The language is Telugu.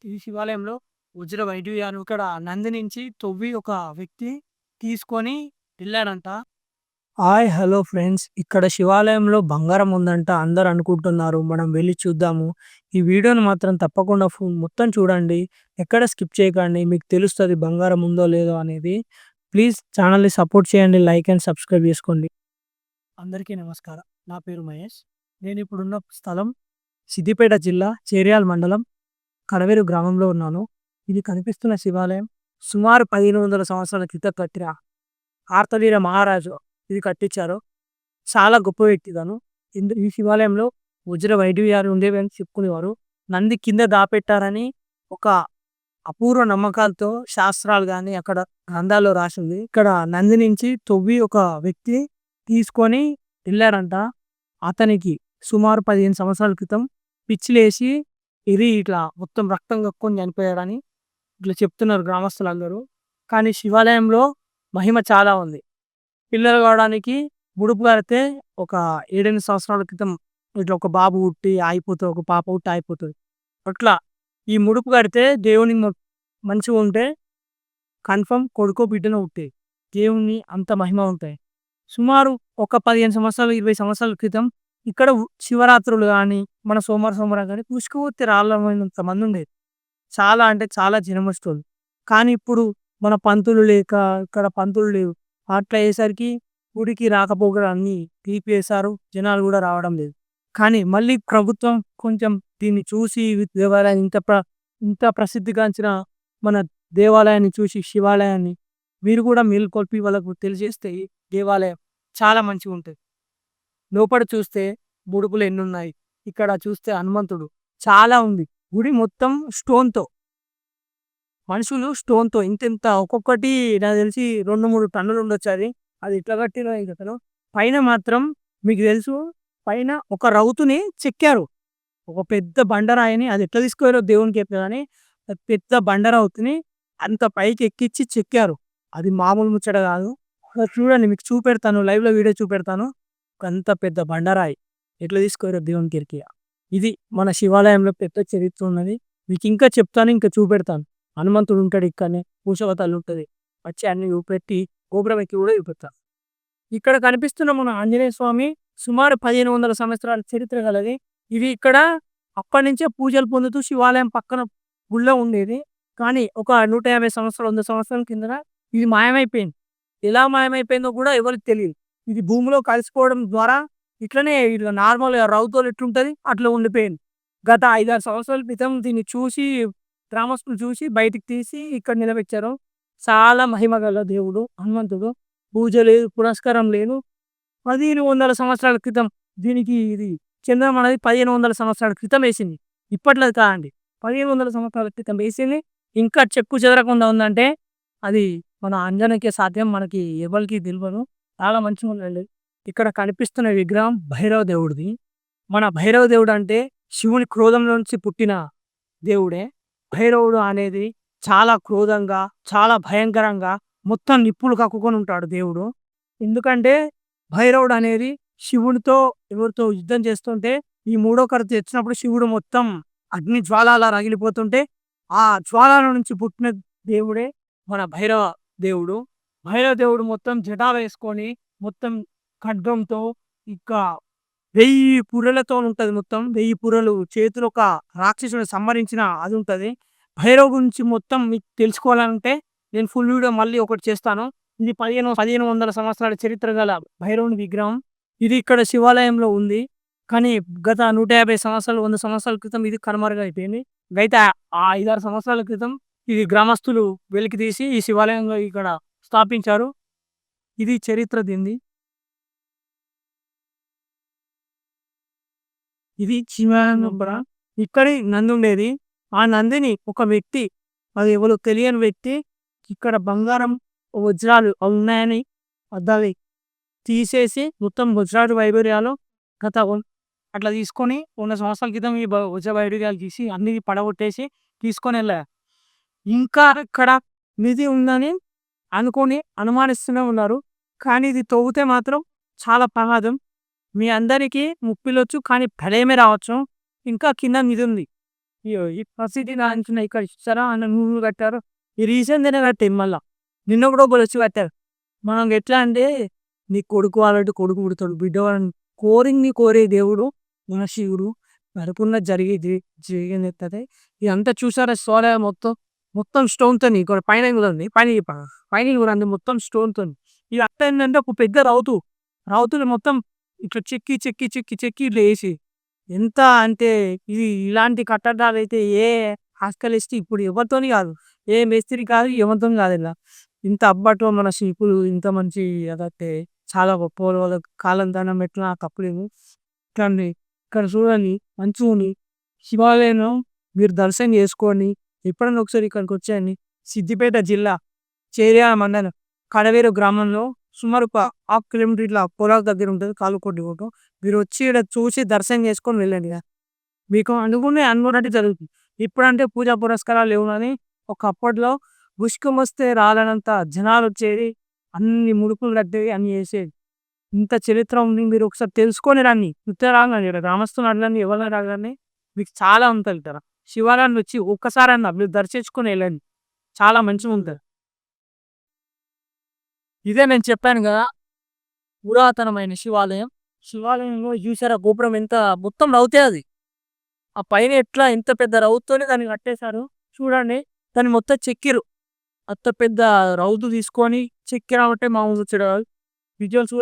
ఈ శివాలయంలో వజ్ర వైడూర్యాలు ఇక్కడ నంది నుంచి తవ్వి ఒక వ్యక్తి తీసుకొని వెళ్ళాడంట. హాయ్! Hello friends. ఇక్కడ శివాలయంలో బంగారం ఉందంట అందరూ అనుకుంటున్నారు. మనం వెళ్లి చూద్దాము. ఈ వీడియోని మాత్రం తప్పకుండా మొత్తం చూడండి. ఎక్కడ స్కిప్ చేయకండి. మీకు తెలుస్తది బంగారం ఉందో లేదో అనేది. ప్లీజ్ ఛానెల్‌ని సపోర్ట్ చేయండి. లైక్ అండ్ సబ్స్క్రైబ్ చేసుకోండి. అందరికీ నమస్కారం. నా పేరు మహేష్. నేను ఇప్పుడున్న స్థలం సిద్దిపేట జిల్లా చేర్యాల మండలం కడవేరు గ్రామంలో ఉన్నాను. ఇది కనిపిస్తున్న శివాలయం సుమారు 1500 సంవత్సరాల క్రితం కట్టిన కార్తవీర్య మహారాజు ఇది కట్టించారు. చాలా గొప్ప వ్యక్తి తను. ఈ శివాలయంలో వజ్ర వైడూర్యాలు ఉండేవని చెప్పుకునేవారు. నంది కింద దాపెట్టారని ఒక అపూర్వ నమ్మకాలతో శాస్త్రాలు గాని, అక్కడ గ్రంథాల్లో రాసుంది. ఇక్కడ నంది నుంచి తవ్వి ఒక వ్యక్తి తీసుకొని ఎళ్లారంట. అతనికి సుమారు 15 సంవత్సరాల క్రితం పిచ్చి లేసి ఇట్లా మొత్తం రక్తం కక్కుకొని చనిపోయాడని ఇట్లా చెప్తున్నారు గ్రామస్తులందరూ. కానీ శివాలయంలో మహిమ చాలా ఉంది. పిల్లలు కావడానికి ముడుపు కడితే ఒక 7, 8 సంవత్సరాల క్రితం ఇట్లా ఒక బాబు పుట్టి ఆగిపోతది. ఒక పాప పుట్టి ఆగిపోతది. అట్లా ఈ ముడుపు కడితే దేవుని మంచిగుంటే కన్ఫర్మ్ కొడుకో, బిడ్డనో పుట్టేది. దేవుని అంత మహిమ ఉంటాయి. సుమారు ఒక 15 సంవత్సరాలు, 20 సంవత్సరాల క్రితం ఇక్కడ శివరాత్రులు గాని, మన సోమవారం గాని పుష్కవతి రాళ్ళమైనంత మందుండేది. చాలా అంటే చాలా జనమొచ్చేటోళ్ళు. కానీ ఇప్పుడు మన పంతులు లేక, ఇక్కడ పంతులు లేవు. అట్లా అయ్యేసరికి గుడికి రాకపోకలు అన్నీ నిలిపివేశారు. జనాలు గూడా రావడం లేదు. కానీ మళ్ళీ ప్రభుత్వం కొంచెం దీన్ని చూసి దేవాలయాన్ని ఇంత ప్రసిద్ధిగాంచిన మన దేవాలయాన్ని చూసి శివాలయాన్ని వీరు గూడా మేలుకొల్పి వాళ్ళకు తెలియజేస్తే ఈ దేవాలయం చాలా మంచిగుంటది. లోపట చూస్తే ముడుపులు ఎన్నున్నాయి. ఇక్కడ చూస్తే హనుమంతుడు చాలా ఉంది. గుడి మొత్తం స్టోన్‌తో. మనుషులు స్టోన్‌తో ఇంతింత ఒక్కొక్కటి నాకు తెలిసి 2, 3 టన్నులు ఉండొచ్చు అది. అది ఎట్లా కట్టిరో ఇంక అసలు. పైన మాత్రం మీకు తెలుసు పైన ఒక రౌతుని చెక్కారు. ఒక పెద్ద బండరాయిని అది ఎట్లా తీసుకుపోయారో దేవునికి ఎరుక గాని, పెద్ద బండరావుతిని అంత పైకి ఎక్కిచ్చి చెక్కారు. అది మామూలు ముచ్చట కాదు. చూడండి మీకు చూపెడతాను. లైవ్‌లో వీడియో చూపెడతాను. అంత పెద్ద బండరాయి. ఎట్లా తీసుకుపోయారో దేవునికి ఎరుక ఇగ. ఇది మన శివాలయంలో పెద్ద చరిత్ర ఉన్నది. మీకు ఇంకా చెప్తాను. ఇంకా చూపెడతాను. హనుమంతుడు ఉంటాడు ఇక్కడనే. కూర్చోవ తల్లి ఉంటది. వచ్చి అన్ని చూపెట్టి గోపురం ఎక్కి కూడా చూపెడతా. ఇక్కడ కనిపిస్తున్న మన ఆంజనేయ స్వామి సుమారు 1500 సంవత్సరాల చరిత్ర గలది. ఇది ఇక్కడ అప్పటినుంచే పూజలు పొందుతూ శివాలయం పక్కన గుళ్ళో ఉండేది. కానీ ఒక 150 సంవత్సరాలు, 100 సంవత్సరాల కిందన ఇది మాయమైపోయింది. ఎలా మాయమైపోయిందో కూడా ఎవరికీ తెలీదు. ఇది భూమిలో కలిసిపోవడం ద్వారా ఇట్లనే ఇట్లా నార్మల్‌గా రౌతులు ఎట్లుంటది అట్లా ఉండిపోయింది. గత 5, 6 సంవత్సరాల క్రితం దీన్ని చూసి గ్రామస్తులు చూసి బయటికి తీసి ఇక్కడ నిలబెట్టారు. చాలా మహిమ గల దేవుడు హనుమంతుడు. పూజ లేదు, పునస్కారం లేదు. 1500 సంవత్సరాల క్రితం దీనికి ఇది చంద్రం అనేది 1500 సంవత్సరాల క్రితం ఏసింది. ఇప్పట్లోది కాదండి. 1500 సంవత్సరాల క్రితం ఏసింది. ఇంకా చెక్కు చెదరకుండా ఉందంటే అది మన అంజనకే సాధ్యం. మనకి ఎవరికీ తెలవదు. చాలా మంచిగుందండి. ఇక్కడ కనిపిస్తున్న విగ్రహం భైరవ దేవుడిది. మన భైరవ దేవుడు అంటే శివుని క్రోధంలో నుంచి పుట్టిన దేవుడే. భైరవుడు అనేది చాలా క్రోధంగా, చాలా భయంకరంగా మొత్తం నిప్పులు కక్కుకొని ఉంటాడు దేవుడు. ఎందుకంటే భైరవుడు అనేది శివునితో ఎవరితో యుద్ధం చేస్తుంటే ఈ మూడో కత్తి తెచ్చినప్పుడు శివుడు మొత్తం అగ్ని జ్వాలలా రగిలిపోతుంటే ఆ జ్వాలల నుంచి పుట్టిన దేవుడే మన భైరవ దేవుడు. భైరవ దేవుడు మొత్తం జటా వేసుకొని మొత్తం ఖడ్గంతో ఇంకా 1000 పుర్రెలతో ఉంటది మొత్తం. 1000 పుర్రెలు చేతిలో ఒక రాక్షసుడిని సంహరించిన అది ఉంటది. భైరవ్ గురించి మొత్తం మీకు తెలుసుకోవాలంటే నేను ఫుల్ వీడియో మళ్ళీ ఒకటి చేస్తాను. ఇది 1500 సంవత్సరాల చరిత్ర గల భైరవుని విగ్రహం. ఇది ఇక్కడ శివాలయంలో ఉంది. కానీ గత 150 సంవత్సరాలు, 100 సంవత్సరాల క్రితం ఇది కనుమరుగైపోయింది. అయితే ఆ 5, 6 సంవత్సరాల క్రితం ఇది గ్రామస్తులు వెలికి తీసి ఈ శివాలయంలో ఇక్కడ స్థాపించారు. ఇది చరిత్ర దీనిది. ఇది శివాలయం లోపల ఇక్కడే నంది ఉండేది. ఆ నందిని ఒక వ్యక్తి అది ఎవరో తెలియని వ్యక్తి ఇక్కడ బంగారం, వజ్రాలు అవి ఉన్నాయని దాన్ని తీసేసి మొత్తం వజ్రాలు వైడూర్యాలు అట్లా తీసుకొని 100 సంవత్సరాల క్రితం ఈ వజ్ర వైడూర్యాలు తీసి అన్ని పడగొట్టేసి తీసుకొనెళ్ళారు. ఇంకా ఇక్కడ నిధి ఉందని అనుకోని అనుమానిస్తూనే ఉన్నారు. కానీ ఇది తవ్వితే మాత్రం చాలా ప్రమాదం. మీ అందరికీ ముప్పిలొచ్చు కానీ ప్రళయమే రావచ్చు. ఇంకా కింద నిధి ఉంది. ఈ ప్రసిద్ధి గాంచిన ఇక్కడ చూసారా అన్న నూనెలు కట్టారు. ఈ రీసెంట్‌గానే కట్టింది మళ్ళా. నిన్న కూడా ఒకళ్ళొచ్చి కట్టారు. మనం ఎట్లా అంటే నీ కొడుకు కావాలంటే కొడుకు పుడతాడు. బిడ్డ కావాలని కోరింది కోరే దేవుడు మన శివుడు. అనుకున్నది జరిగేది జరిగినట్టయితే ఇదంతా చూసారా శివాలయం మొత్తం. మొత్తం స్టోన్‌తోని ఇక్కడ పైన కూడా ఉంది. పైన చెప్పా. పైన కూడా ఉంది మొత్తం స్టోన్‌తోని. ఇదంతా ఏంటంటే ఒక పెద్ద రౌతు. రౌతుని మొత్తం ఇట్లా చెక్కి, చెక్కి, చెక్కి, చెక్కి ఇట్లా ఏసి ఎంత అంటే ఇది ఇలాంటి కట్టడాలైతే ఏ ఆస్కాలిస్ట్ ఇప్పుడు ఎవరితోని కాదు. ఏ మేస్త్రి కాదు, ఎవరితోని కాదు ఇలా. ఇంత అబ్బట్లో మన శిల్పులు ఇంత మంచి అదైతే చాలా గొప్పోళ్ళు. వాళ్ళ కాళ్ళకి దండం పెట్టినా తప్పులేదు. ఇట్లాంటి ఇక్కడ చూడండి మంచిగుంది. శివాలయం మీరు దర్శనం చేసుకోండి. ఎప్పుడన్నా ఒకసారి ఇక్కడికి వచ్చేయండి. సిద్దిపేట జిల్లా చేర్యాల మండలం కడవేరు గ్రామంలో సుమారు ఒక హాఫ్ కిలోమీటర్ ఇట్లా పొలాల దగ్గర ఉంటుంది. కాలుకొడ్డి కోటం. మీరు వచ్చి ఈడ చూసి దర్శనం చేసుకొని వెళ్ళండి ఇక. మీకు అనుకున్నట్టు జరుగుతుంది. ఇప్పుడంటే పూజా పురస్కారాలు లేవు గానీ, ఒకప్పట్లో పుష్కమొస్తే రాలనంత జనాలొచ్చేది. అన్ని ముడుపులు కట్టేవి, అన్ని చేసేది. ఇంత చరిత్ర ఉంది. మీరు ఒకసారి తెలుసుకొని రండి. ఉత్తిగ రాంగానే ఈడ గ్రామస్తులను అడగండి, ఎవరినైనా అడగండి. మీకు చాలా ఉంటది ఇక్కడ. శివాలయాన్ని వచ్చి ఒక్కసారన్నా మీరు దర్శించుకొని వెళ్ళండి. చాలా మంచిగుంటది. ఇదే నేను చెప్పాను గదా! పురాతనమైన శివాలయం. శివాలయంలో చూసారా గోపురం ఎంత మొత్తం రౌతే అది. ఆ పైన ఎట్లా ఎంత పెద్ద రౌతుతోని దాన్ని కట్టేశారు. చూడండి. దాన్ని మొత్తం చెక్కిర్రు. అంత పెద్ద రౌతు తీసుకొని చెక్కినామంటే మామూలు ముచ్చట కాదు. విజువల్స్ కూడా